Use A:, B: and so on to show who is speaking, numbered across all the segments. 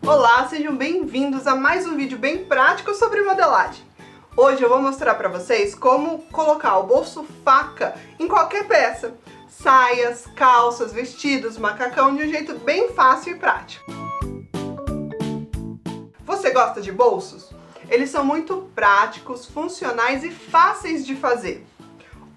A: Olá, sejam bem-vindos a mais um vídeo bem prático sobre modelagem. Hoje eu vou mostrar para vocês como colocar o bolso faca em qualquer peça. Saias, calças, vestidos, macacão, de um jeito bem fácil e prático. Você gosta de bolsos? Eles são muito práticos, funcionais e fáceis de fazer.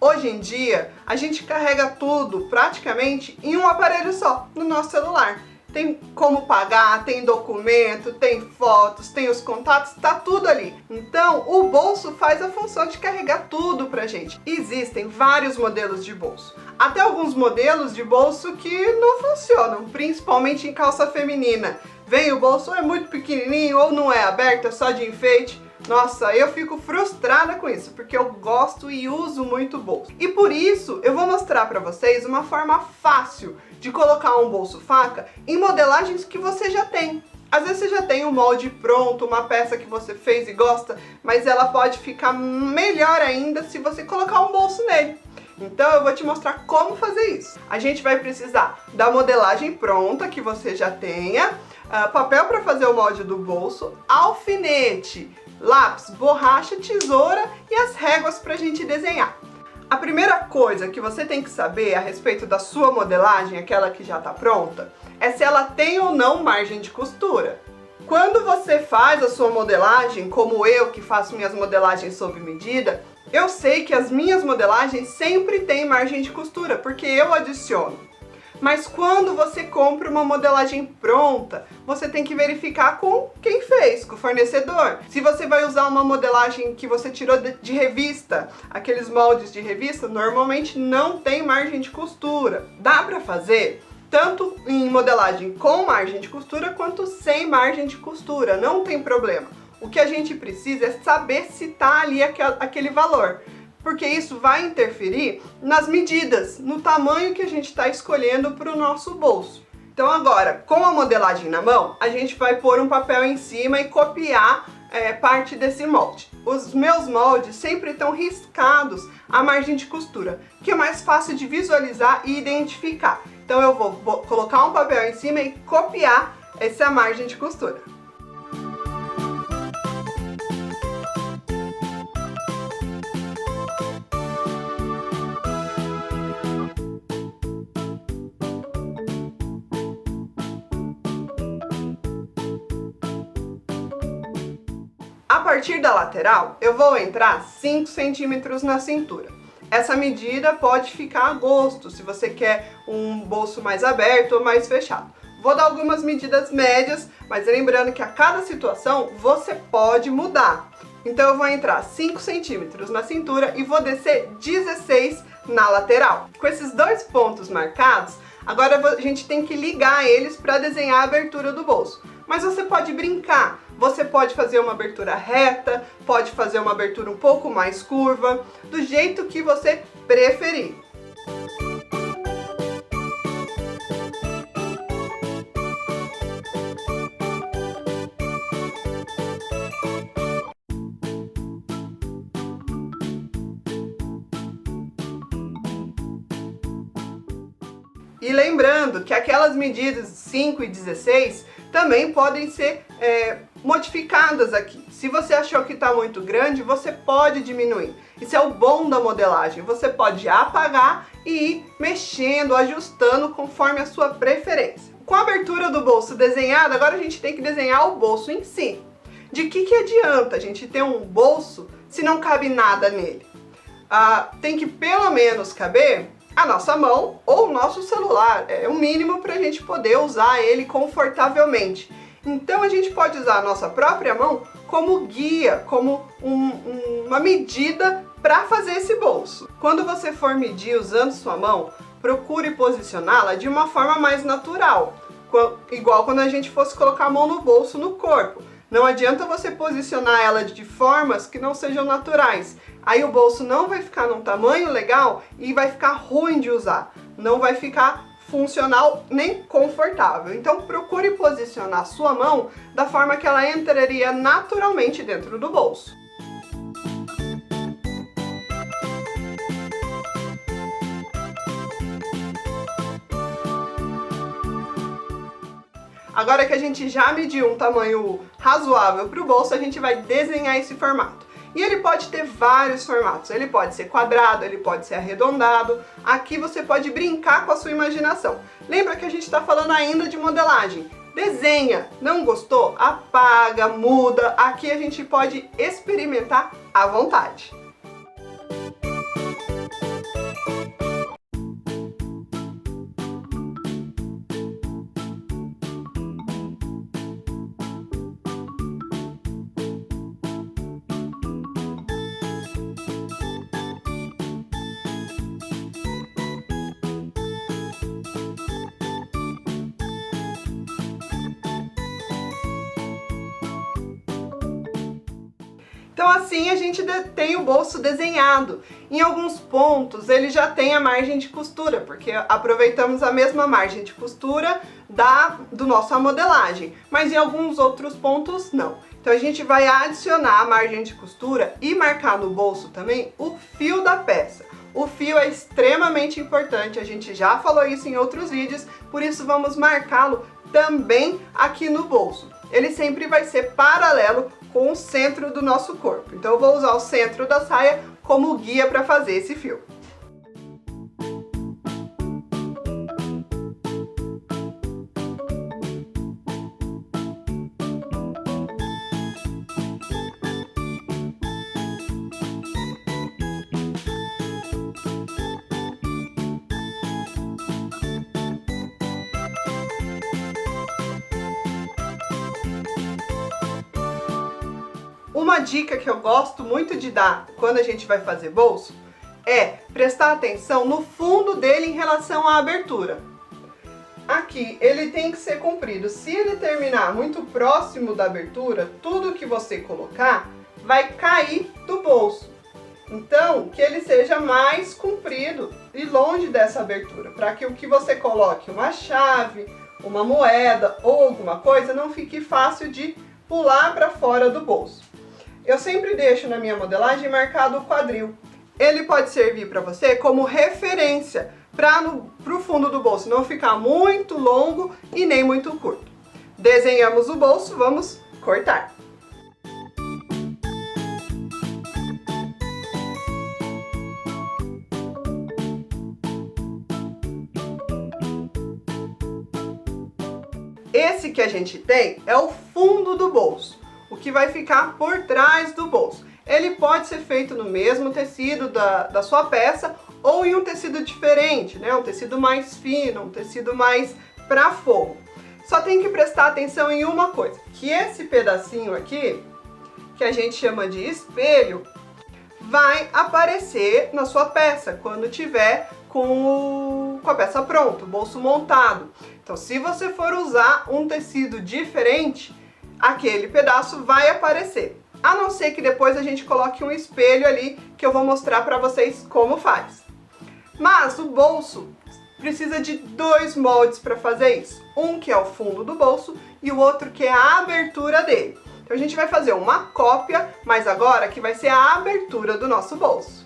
A: Hoje em dia, a gente carrega tudo praticamente em um aparelho só, no nosso celular. Tem como pagar, tem documento, tem fotos, tem os contatos, tá tudo ali. Então, o bolso faz a função de carregar tudo pra gente. Existem vários modelos de bolso. Até alguns modelos de bolso que não funcionam, principalmente em calça feminina. Vem o bolso ou é muito pequenininho ou não é aberto, é só de enfeite. Nossa, eu fico frustrada com isso, porque eu gosto e uso muito bolso. E por isso, eu vou mostrar pra vocês uma forma fácil de colocar um bolso faca em modelagens que você já tem. Às vezes você já tem um molde pronto, uma peça que você fez e gosta, mas ela pode ficar melhor ainda se você colocar um bolso nele. Então eu vou te mostrar como fazer isso. A gente vai precisar da modelagem pronta que você já tenha, papel para fazer o molde do bolso, alfinete, lápis, borracha, tesoura e as réguas para a gente desenhar. A primeira coisa que você tem que saber a respeito da sua modelagem, aquela que já está pronta, é se ela tem ou não margem de costura. Quando você faz a sua modelagem, como eu que faço minhas modelagens sob medida, eu sei que as minhas modelagens sempre têm margem de costura, porque eu adiciono. Mas quando você compra uma modelagem pronta, você tem que verificar com quem fez, com o fornecedor. Se você vai usar uma modelagem que você tirou de revista, aqueles moldes de revista, normalmente não tem margem de costura. Dá pra fazer tanto em modelagem com margem de costura quanto sem margem de costura, não tem problema. O que a gente precisa é saber se tá ali aquele valor, porque isso vai interferir nas medidas, no tamanho que a gente está escolhendo para o nosso bolso. Então agora, com a modelagem na mão, a gente vai pôr um papel em cima e copiar parte desse molde. Os meus moldes sempre estão riscados à margem de costura, que é mais fácil de visualizar e identificar. Então eu vou colocar um papel em cima e copiar essa margem de costura. A partir da lateral, eu vou entrar 5 centímetros na cintura. Essa medida pode ficar a gosto, se você quer um bolso mais aberto ou mais fechado. Vou dar algumas medidas médias, mas lembrando que a cada situação você pode mudar. Então eu vou entrar 5 centímetros na cintura e vou descer 16 na lateral. Com esses dois pontos marcados, agora a gente tem que ligar eles para desenhar a abertura do bolso. Mas você pode brincar, você pode fazer uma abertura reta, pode fazer uma abertura um pouco mais curva, do jeito que você preferir. E lembrando que aquelas medidas 5 e 16 também podem ser modificadas aqui. Se você achou que está muito grande, você pode diminuir. Isso é o bom da modelagem. Você pode apagar e ir mexendo, ajustando conforme a sua preferência. Com a abertura do bolso desenhada, agora a gente tem que desenhar o bolso em si. De que adianta a gente ter um bolso se não cabe nada nele? Tem que pelo menos caber a nossa mão ou o nosso celular, é o mínimo para a gente poder usar ele confortavelmente. Então a gente pode usar a nossa própria mão como guia, como uma medida para fazer esse bolso. Quando você for medir usando sua mão, procure posicioná-la de uma forma mais natural, igual quando a gente fosse colocar a mão no bolso, no corpo. Não adianta você posicionar ela de formas que não sejam naturais. Aí o bolso não vai ficar num tamanho legal e vai ficar ruim de usar. Não vai ficar funcional nem confortável. Então procure posicionar a sua mão da forma que ela entraria naturalmente dentro do bolso. Agora que a gente já mediu um tamanho razoável para o bolso, a gente vai desenhar esse formato. E ele pode ter vários formatos, ele pode ser quadrado, ele pode ser arredondado. Aqui você pode brincar com a sua imaginação. Lembra que a gente está falando ainda de modelagem. Desenha, não gostou? Apaga, muda. Aqui a gente pode experimentar à vontade. Então assim a gente tem o bolso desenhado. Em alguns pontos ele já tem a margem de costura, porque aproveitamos a mesma margem de costura do nossa modelagem, mas em alguns outros pontos não. Então a gente vai adicionar a margem de costura e marcar no bolso também o fio da peça. O fio é extremamente importante, a gente já falou isso em outros vídeos, por isso vamos marcá-lo também aqui no bolso. Ele sempre vai ser paralelo com o centro do nosso corpo. Então eu vou usar o centro da saia como guia para fazer esse fio. Uma dica que eu gosto muito de dar quando a gente vai fazer bolso é prestar atenção no fundo dele em relação à abertura. Aqui ele tem que ser comprido. Se ele terminar muito próximo da abertura, tudo que você colocar vai cair do bolso. Então, que ele seja mais comprido e longe dessa abertura, para que o que você coloque, uma chave, uma moeda ou alguma coisa, não fique fácil de pular para fora do bolso. Eu sempre deixo na minha modelagem marcado o quadril. Ele pode servir para você como referência para o fundo do bolso não ficar muito longo e nem muito curto. Desenhamos o bolso, vamos cortar. Esse que a gente tem é o fundo do bolso, o que vai ficar por trás do bolso. Ele pode ser feito no mesmo tecido da sua peça ou em um tecido diferente, né? Um tecido mais fino, um tecido mais para forro. Só tem que prestar atenção em uma coisa, que esse pedacinho aqui, que a gente chama de espelho, vai aparecer na sua peça quando tiver com a peça pronta, o bolso montado. Então, se você for usar um tecido diferente, aquele pedaço vai aparecer. A não ser que depois a gente coloque um espelho ali, que eu vou mostrar para vocês como faz. Mas o bolso precisa de dois moldes para fazer isso. Um que é o fundo do bolso e o outro que é a abertura dele. Então a gente vai fazer uma cópia, mas agora que vai ser a abertura do nosso bolso.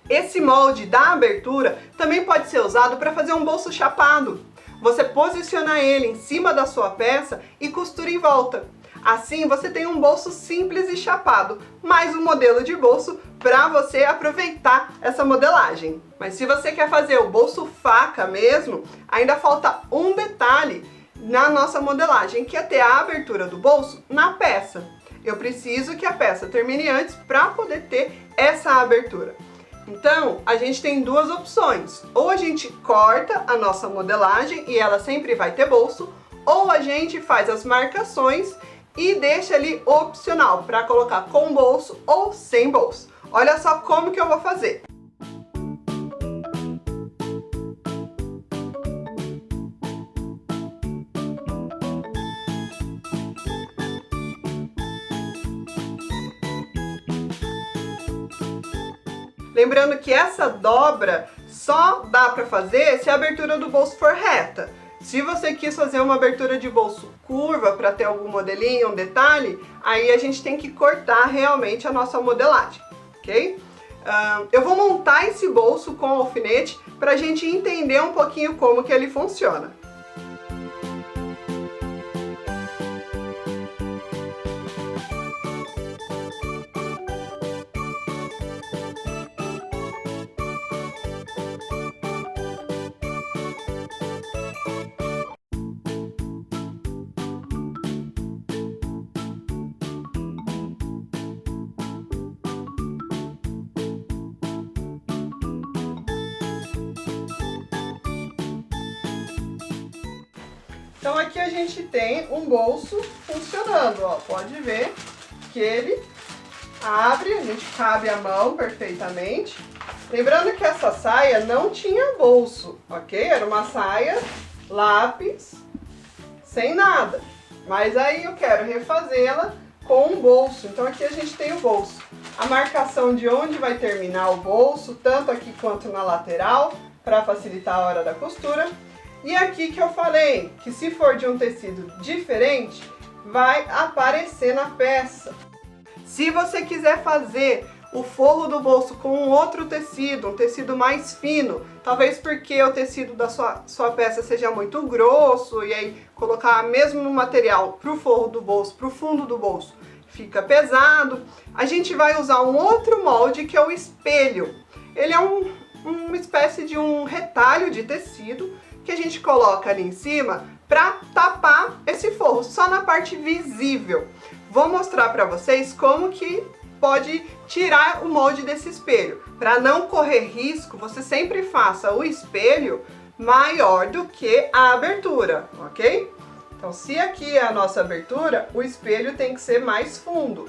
A: Esse molde da abertura também pode ser usado para fazer um bolso chapado. Você posiciona ele em cima da sua peça e costura em volta. Assim você tem um bolso simples e chapado, mais um modelo de bolso para você aproveitar essa modelagem. Mas se você quer fazer o bolso faca mesmo, ainda falta um detalhe na nossa modelagem, que é ter a abertura do bolso na peça. Eu preciso que a peça termine antes para poder ter essa abertura. Então, a gente tem duas opções. Ou a gente corta a nossa modelagem e ela sempre vai ter bolso, ou a gente faz as marcações e deixa ali opcional para colocar com bolso ou sem bolso. Olha só como que eu vou fazer. Lembrando que essa dobra só dá para fazer se a abertura do bolso for reta. Se você quis fazer uma abertura de bolso curva para ter algum modelinho, um detalhe, aí a gente tem que cortar realmente a nossa modelagem, ok? Eu vou montar esse bolso com alfinete para a gente entender um pouquinho como que ele funciona. Então aqui a gente tem um bolso funcionando, ó. Pode ver que ele abre, a gente cabe a mão perfeitamente. Lembrando que essa saia não tinha bolso, ok? Era uma saia lápis, sem nada. Mas aí eu quero refazê-la com um bolso. Então aqui a gente tem o bolso. A marcação de onde vai terminar o bolso, tanto aqui quanto na lateral, para facilitar a hora da costura. E aqui que eu falei que se for de um tecido diferente, vai aparecer na peça. Se você quiser fazer o forro do bolso com um outro tecido, um tecido mais fino, talvez porque o tecido da sua peça seja muito grosso, e aí colocar mesmo material para o forro do bolso, para o fundo do bolso, fica pesado, a gente vai usar um outro molde que é o espelho. Ele é uma espécie de um retalho de tecido que a gente coloca ali em cima para tapar esse forro, só na parte visível. Vou mostrar para vocês como que pode tirar o molde desse espelho. Para não correr risco, você sempre faça o espelho maior do que a abertura, ok? Então, se aqui é a nossa abertura, o espelho tem que ser mais fundo.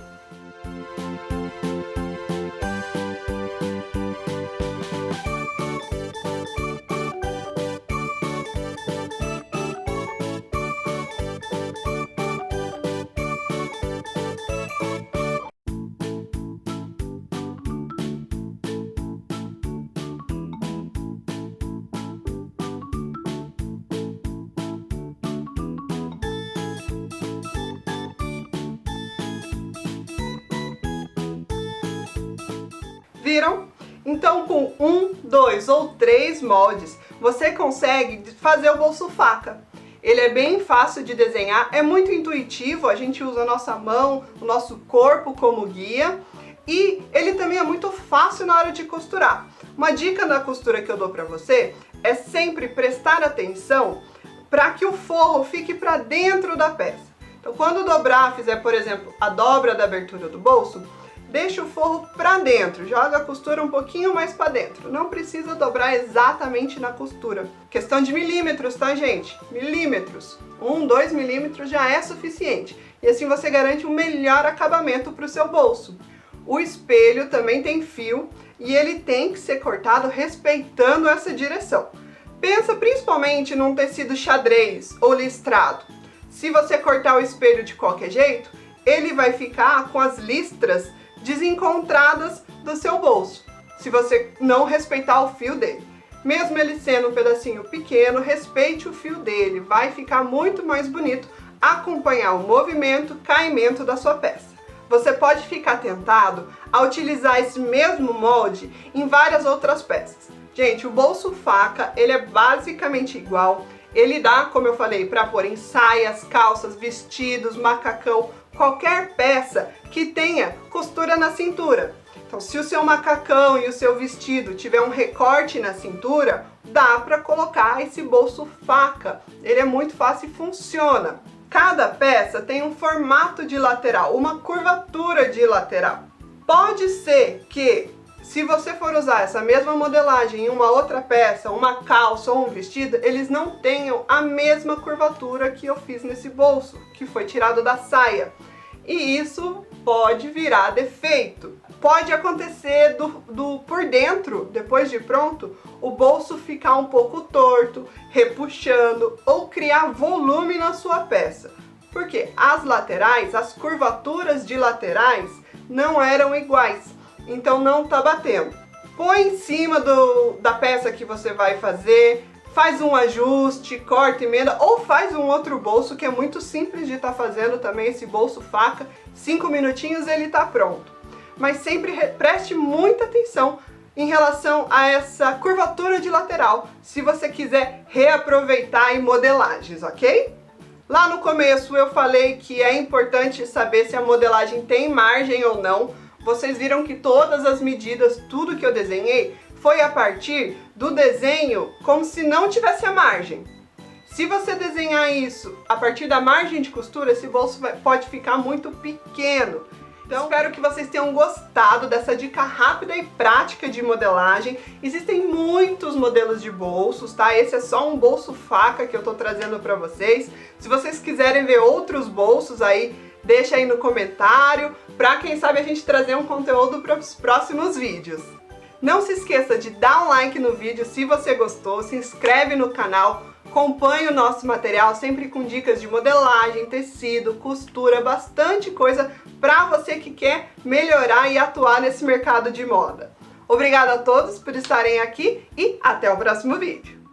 A: Viram? Então, com 1, 2 ou 3 moldes, você consegue fazer o bolso faca. Ele é bem fácil de desenhar, é muito intuitivo, a gente usa a nossa mão, o nosso corpo como guia, e ele também é muito fácil na hora de costurar. Uma dica na costura que eu dou para você é sempre prestar atenção para que o forro fique para dentro da peça. Então, quando dobrar, fizer, por exemplo, a dobra da abertura do bolso, deixa o forro para dentro, joga a costura um pouquinho mais para dentro. Não precisa dobrar exatamente na costura. Questão de milímetros, tá, gente? Milímetros. 1, 2 milímetros já é suficiente. E assim você garante um melhor acabamento para o seu bolso. O espelho também tem fio e ele tem que ser cortado respeitando essa direção. Pensa principalmente num tecido xadrez ou listrado. Se você cortar o espelho de qualquer jeito, ele vai ficar com as listras desencontradas do seu bolso, se você não respeitar o fio dele. Mesmo ele sendo um pedacinho pequeno, respeite o fio dele, vai ficar muito mais bonito acompanhar o movimento, caimento da sua peça. Você pode ficar tentado a utilizar esse mesmo molde em várias outras peças. Gente, o bolso faca, ele é basicamente igual. Ele dá, como eu falei, para pôr em saias, calças, vestidos, macacão, qualquer peça que tenha costura na cintura. Então, se o seu macacão e o seu vestido tiver um recorte na cintura, dá para colocar esse bolso faca. Ele é muito fácil e funciona. Cada peça tem um formato de lateral, uma curvatura de lateral. Pode ser que Se você for usar essa mesma modelagem em uma outra peça, uma calça ou um vestido, eles não tenham a mesma curvatura que eu fiz nesse bolso, que foi tirado da saia. E isso pode virar defeito. Pode acontecer por dentro, depois de pronto, o bolso ficar um pouco torto, repuxando ou criar volume na sua peça. Porque as laterais, as curvaturas de laterais não eram iguais, então não tá batendo. Põe em cima da peça que você vai fazer, faz um ajuste, corta, emenda ou faz um outro bolso que é muito simples de estar fazendo também, esse bolso faca, 5 minutinhos ele tá pronto. Mas sempre preste muita atenção em relação a essa curvatura de lateral, se você quiser reaproveitar em modelagens, ok? Lá no começo eu falei que é importante saber se a modelagem tem margem ou não. Vocês viram que todas as medidas, tudo que eu desenhei, foi a partir do desenho como se não tivesse a margem. Se você desenhar isso a partir da margem de costura, esse bolso pode ficar muito pequeno. Então, espero que vocês tenham gostado dessa dica rápida e prática de modelagem. Existem muitos modelos de bolsos, tá? Esse é só um bolso faca que eu tô trazendo pra vocês. Se vocês quiserem ver outros bolsos aí, deixa aí no comentário, pra quem sabe a gente trazer um conteúdo para os próximos vídeos. Não se esqueça de dar um like no vídeo se você gostou, se inscreve no canal, acompanhe o nosso material sempre com dicas de modelagem, tecido, costura, bastante coisa para você que quer melhorar e atuar nesse mercado de moda. Obrigada a todos por estarem aqui e até o próximo vídeo!